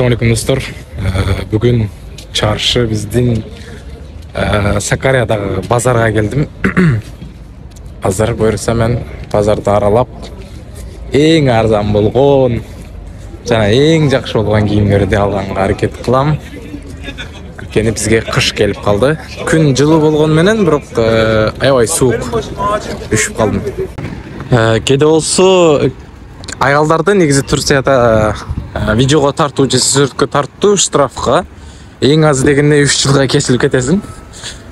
Ассалаумалейкум достор. Бүгін чаршы біздің Сакариядағы базарға келдім. Базар бұйырса мен базарды аралап, ең арзан болған, жана ең жақсы болған киімдерді алғанға әрекет қылам. Өйткені бізге қыш келіп қалды. Күн жылы болған менен, бірақ аябай суық үшіп қалдым. Кеде болсо аялдарды негізі Турцияда видеоға тарту же сүрөткө тартуу штрафка эң аз дегенде 3 жылга кесилип кетесиң.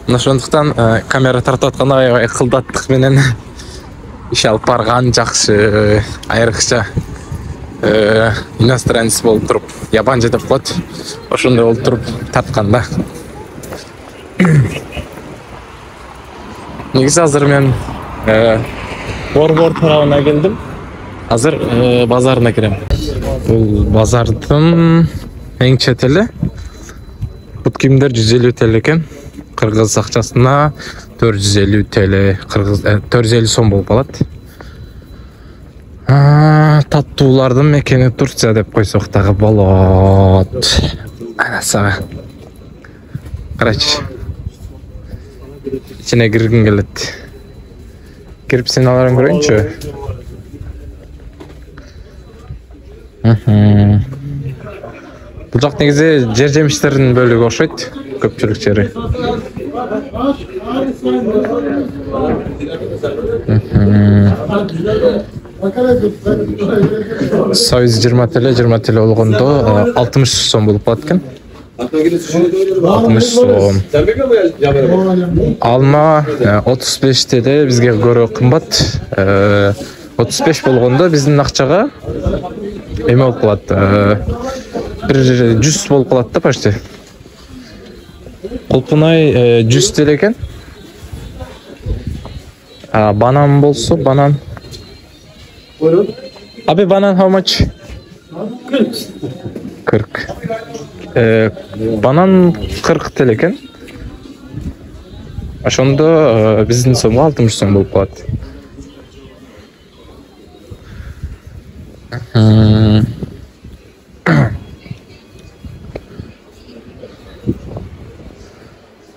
Мына ошондуктан камера тартып атканда аябай кылдаттык менен иш алып барган жакшы. Айрыкча иностранец болуп туруп, ябанчы деп коет. Ошондой болуп туруп тартканда. Негизи азыр мен Борбор тарабына келдим. Азыр базарына кирем. Бул базардын эң чет эли. Бут кийимдер 150 TL экен. Кыргыз акчасына 450 TL, 450 сом болуп калат. Таттуулардын мекени Турция деп койсок дагы болот. Ана сага. Карачы. Ичине киргим келет. Кирип сеналарын көрөйүнчү. Бұл жақ негізі жер жеміштердің бөлігі окшойт, көпчүлүк жери. Союз 20 TL болгондо 60 сом болуп калат экен. 60 сом. Алма 35 TL бизге көрө кымбат. 35 болгондо биздин акчага эме болуп калат. Bir 100 болуп калат да почти. Колпунай 100 TL экен. Банан болсо, банан. Abi банан how much? 40. Банан 40 TL экен. Ошондо биздин сомго 60 сом болуп калат.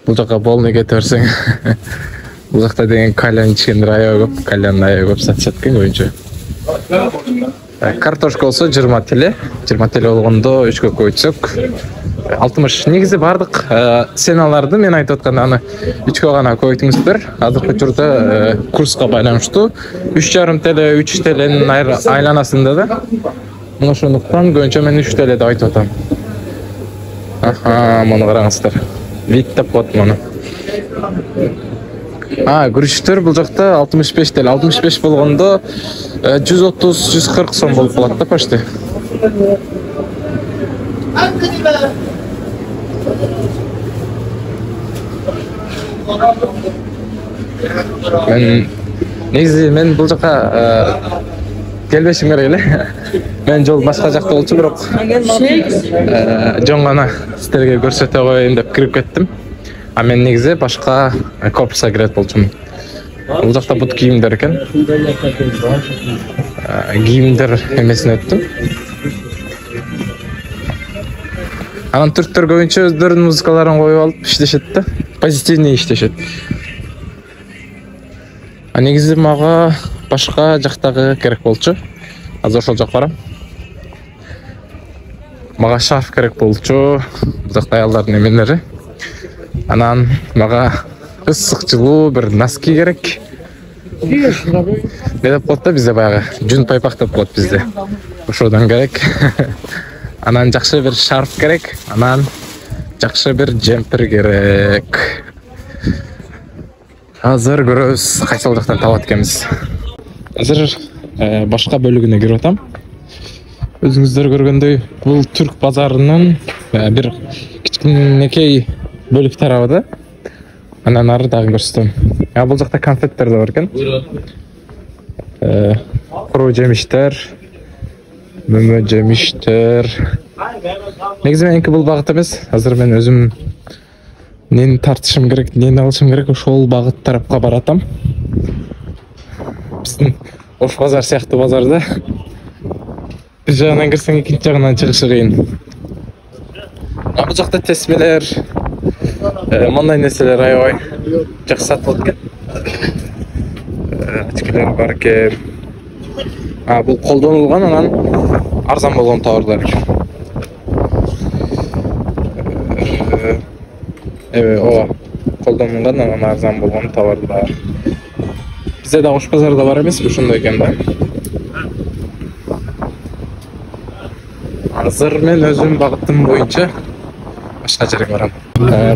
Бұл жаққа болны кетерсең, бұл жақта деген кальян ичкендер аябай көп, кальян аябай көп сатышат экен көбүнчө. Картошка болсо 20 TL, 20 TL болгондо 3 көйүтсөк 60. Негизи бардык сеналарды мен айтып атканда аны 3 гана көбөйтүңүздөр. Азыркы учурда курска байланыштуу 3,5 TL, 3 TL'нин айланасында да. Мына ошондуктан көбүнчө мен 3 TL деп айтып атам. Муну караңыздар. Вид деп коет муну. Күрүчтөр бул жакта 65 TL. 65 болгондо 130-140 сом болуп калат да почти. Мен бул жака келбешим керек эле. Мен жол башка жакта болчу, бирок жон гана сиздерге көрсөтө коеюн деп кирип кеттим. Мен негизи башка корпуска кирет болчумун. Бул жакта бут кийимдер экен. Кийимдер эмесине өттүм. Анан түрктөр көбүнчө өздөрүнүн музыкаларын коюп алып иштешет да. Позитивный иштешет. Негизи мага башка жактагы керек болчу. Азыр ошол жакка барам. Мага шарф керек болчу. Бул жакта аялдардын эмелери. Анан мага ысык жылуу бир носки керек. Не деп коет да бизде баягы жүн пайпак деп коет бизде. Ошодон керек. Анан жакшы бир шарф керек. Анан жакшы бир джемпер керек. Азыр көрөбүз кайсыл жактан табат экенбиз. Азыр башка бөлүгүнө кирип атам. Өзүңүздөр көргөндөй, бул түрк базарынын бир кичинекей бөлүк тарабы да. Анан ары дагы көрсөтөм. Бул жакта конфеттер да бар экен. Куру жемиштер, мөмө жемиштер. Негизи меники бул багыт эмес. Азыр мен өзүм нени тартышым керек, нени алышым керек, ошол багыт тарапка баратам. Биздин Ош базар сыяктуу базарда бир жагынан кирсең экинчи жагынан чыгышы кыйын. Bu жақта тесмелер, мындай нерселер аябай жақсы сатылат экен. Очкилер бар экен. Бул колдонулган, анан арзан болгон товарлар экен. Ооба, колдонулган, анан арзан болгон товарлар. Бизде да Ош базарда бар эмеспи, ошондой экен да. Азыр мен өзүм багытым боюнча башка жерге барам.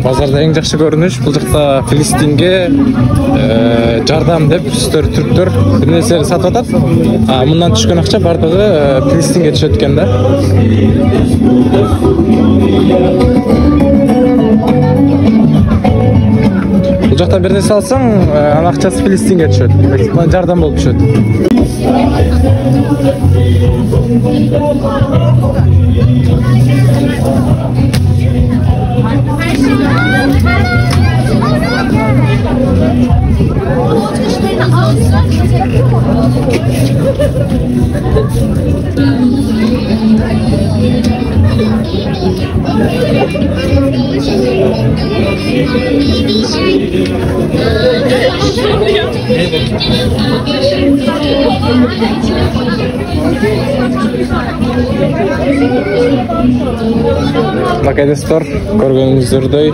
Базарда эң жакшы көрүнүш бул жакта Филистинге жардам деп түрктөр бир нерселерди сатып атат. Мындан түшкөн акча бардыгы Филистинге түшөт экен да. Бул жакта бир нерсе алсаң, анын акчасы Филистинге түшөт. Демек, жардам болуп түшөт. Arkadaşlar, görgөнүңүздөрдөй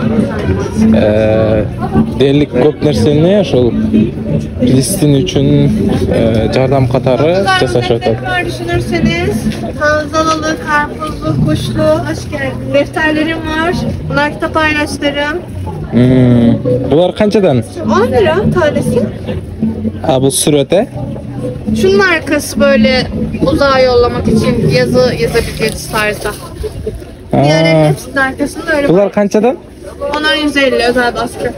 дээрлик көп нерсени ошол Filistin үчүн жардам катары жасашып атат. Düşünürseniz Tanzalalı, karpuzlu, kuşlu, hoş geldin. Defterlerim var. Bunlar kitap ayraçlarım. Булар канчадан? 10 lira tanesi. Бул сүрөтө? Şunun arkası böyle uzağa yollamak için yazı yazabileceğiniz tarzda. Diğerlerinin hepsinin arkasında öyle. Булар канчадан? Onlar 150 özel baskı.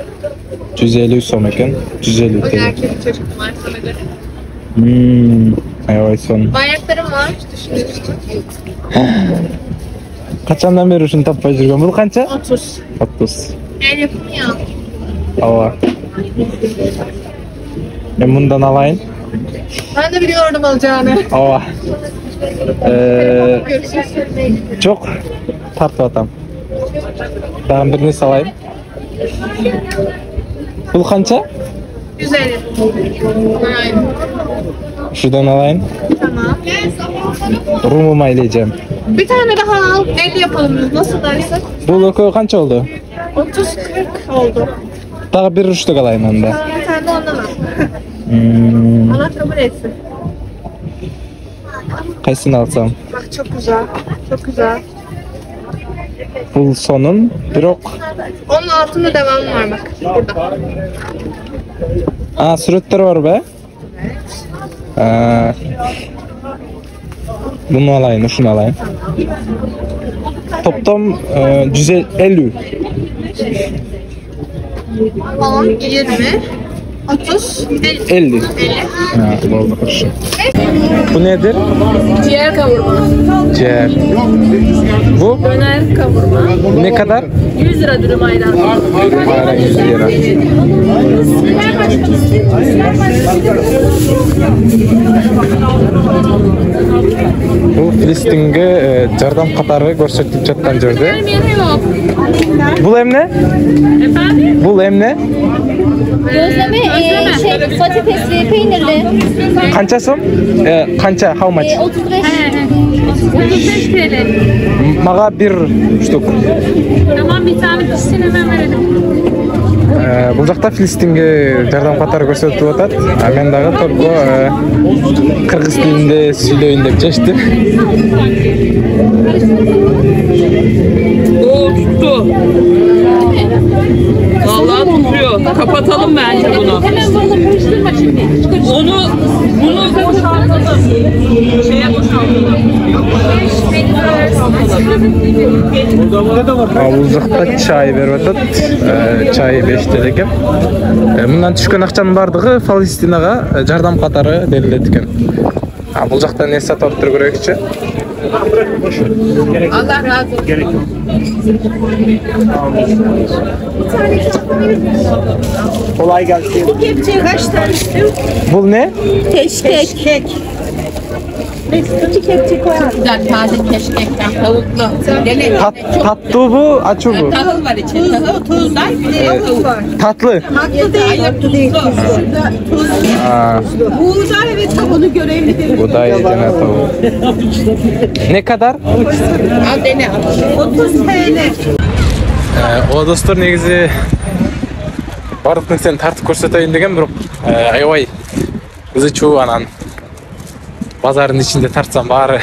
150 сом экен. 150 O TL. erkek çocuk var sana göre. Аябай сон. Bayraklarım var. Düşünüyorsun. Качандан бери ушуну таппай жүргөн? Бул канча? 30. 30. El yapımı ya. Ооба. Мен мындан алайын. Ben de biliyordum alacağını. Ооба. Görüşürüz. Çok тартып атам. Дагы бир нерсе алайын. Бул канча? 150. Aynen. Şuradan alayım. Tamam. Rumuma ileceğim. Bir tane daha al. El yapalım biz. Nasıl dersin? Bu logo kaç oldu? 30-40 oldu. Daha bir rüştük alayım onda. Tamam, bir tane de ondan al. Allah kabul etsin. Kaysını alsam? Bak çok güzel. Çok güzel. Bu sonun bir ok. Onun altında devamı var bak. Burada. Suretler var be. Bunu alayım, şunu alayım. Toplam 150. 10, 20, 30, 50. 50. Oldu kurşun. Bu nedir? Ciğer kavurma. Ciğer. Bu? Döner kavurma. Ne kadar? 100 lira dürüm ayran. Dürüm ayran 100 lira. Bu Filistin'e jardam katары көрсөтүп жаткан жерде. Бул эмне? Efendim? Bul emne? Gözleme, patatesli, peynirli. Kança som? Kança, how much? 35. 35 TL. Maga bir штук. Tamam bir tane pişsin hemen verelim. Бул жакта Филистинге жардам катары көрсөтүп атат. Мен дагы только кыргыз тилинде сүйлөйүн деп чечтим. Tuttu. Vallahi tutuyor. Kapatalım bence bunu. Hemen bunu karıştırma şimdi. Bunu boşaltalım. Şeye boşaltalım. Бул жакта чай берип атат. Чай 5 TL экен. Мындан түшкөн акчанын бардыгы Палестинага жардам катары берилет экен. Бул жакта не сатып туруп көрөйүкчү. Allah razı olsun. Kolay gelsin. Bu kepçeye kaç tane istiyor? Bul ne? Keşkek. Güzel taze keşkekten tavuklu. Deli. Tatlı bu, açı bu. Tahıl var içinde. Tahıl, tuzlar, bir de tavuk var. Tatlı. Hayır, tuzlu. Ha, Buğday ve tavuğunu görevli. bu da yiyeceğine tavuğu. Ne kadar? Al dene al. 30 TL. O dostlar negizi бардык сен тартып көрсөтөйүн деген, бирок аябай кызы чуу анан базардын ичинде тартсам баары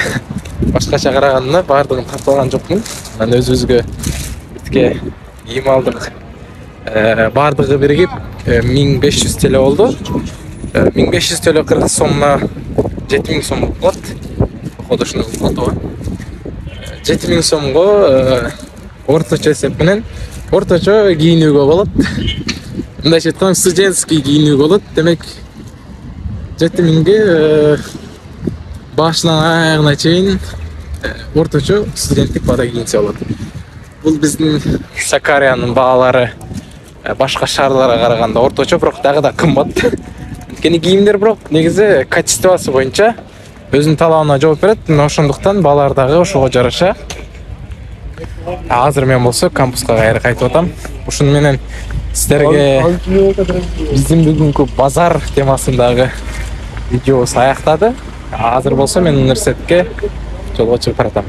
башкача караганына баардыгын тартып алган жокмун. Анан өзүбүзгө битке кийим алдык. Баардыгы биригип 1500 TL болду. 1500 TL кыргыз сомуна 7000 сом болот. Ходошуна болот. 7000 сомго орточо эсеп менен орточо кийинүүгө болот. Мындайча айтканда студентский кийинүүгө болот. Демек 7000ге башынан аягына чейин орточо студенттик баада кийинсе болот. Бул биздин Сакариянын баалары башка шаарларга караганда орточо, бирок дагы да кымбат. Анткени кийимдер бирок негизи качествосы боюнча өзүнүн талабына жооп берет. Ошондуктан баалар дагы ошого жараша. Азыр мен болсо кампуска кайра кайтып атам. Ушуну менен сиздерге биздин бүгүнкү базар темасындагы видеобуз аяктады. Азыр болсо мен университетке жолго чыгып баратам.